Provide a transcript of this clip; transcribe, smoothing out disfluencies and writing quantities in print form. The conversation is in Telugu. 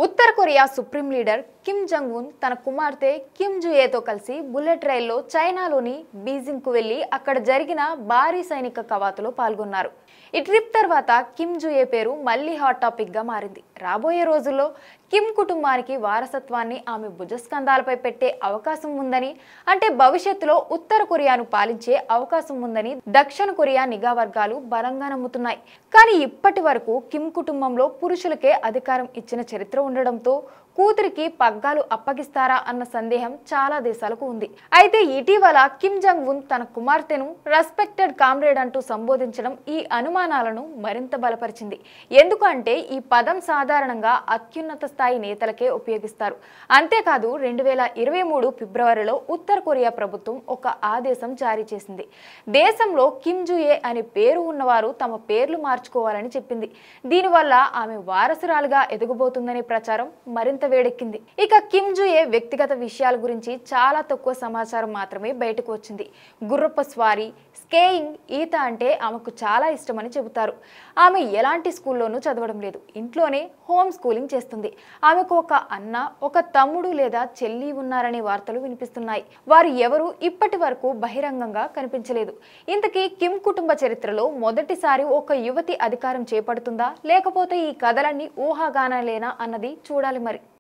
ఉత్తర Korea supreme leader Kim Jong Un తన కుమార్తె కిమ్ జుయేతో కలిసి బుల్లెట్ రైల్లో చైనాలోని బీజింగ్కు వెళ్లి అక్కడ జరిగిన భారీ సైనిక కవాతులో పాల్గొన్నారు. ఈ ట్రిప్ తర్వాత కిమ్ జుయే పేరు మళ్లీ హాట్ టాపిక్ గా మారింది. రాబోయే రోజుల్లో కిమ్ కుటుంబానికి వారసత్వాన్ని ఆమె భుజస్కంధాలపై పెట్టే అవకాశం ఉందని, అంటే భవిష్యత్తులో ఉత్తర కొరియాను పాలించే అవకాశం ఉందని దక్షిణ కొరియా నిఘా వర్గాలు బలంగా నమ్ముతున్నాయి. కానీ ఇప్పటి వరకు కిమ్ కుటుంబంలో పురుషులకే అధికారం ఇచ్చిన చరిత్ర ఉండడంతో కూతురికి పగ్గాలు అప్పగిస్తారా అన్న సందేహం చాలా దేశాలకు ఉంది. అయితే ఇటీవల కిమ్ జంగ్ ఉన్ తన కుమార్తెను రెస్పెక్టెడ్ కామ్రేడ్ అంటూ సంబోధించడం ఈ అనుమానాలను మరింత బలపరిచింది. ఎందుకంటే ఈ పదం సాధారణంగా అత్యున్నత స్థాయి నేతలకే ఉపయోగిస్తారు. అంతేకాదు 2023 ఫిబ్రవరిలో ఉత్తర కొరియా ప్రభుత్వం ఒక ఆదేశం జారీ చేసింది. దేశంలో కిమ్ జుయే అనే పేరు ఉన్నవారు తమ పేర్లు మార్చుకోవాలని చెప్పింది. దీనివల్ల ఆమె వారసురాలుగా ఎదగబోతుందనే ప్రచారం మరింత వేడెక్కింది. ఇక కిమ్ జుయే వ్యక్తిగత విషయాల గురించి చాలా తక్కువ సమాచారం మాత్రమే బయటకు వచ్చింది. గుర్రపు స్వారీ, స్కేయింగ్, ఈత అంటే ఆమెకు చాలా ఇష్టమని చెబుతారు. ఆమె ఎలాంటి స్కూల్లోనూ చదవడం లేదు. ఇంట్లోనే హోమ్ స్కూలింగ్ చేస్తుంది. ఆమెకు ఒక అన్న, ఒక తమ్ముడు లేదా చెల్లి ఉన్నారనే వార్తలు వినిపిస్తున్నాయి. వారు ఎవరు ఇప్పటి వరకు బహిరంగంగా కనిపించలేదు. ఇంతకీ కిమ్ కుటుంబ చరిత్రలో మొదటిసారి ఒక యువతి అధికారం చేపడుతుందా, లేకపోతే ఈ కథలన్నీ ఊహాగానాలేనా అన్నది చూడాలి మరి.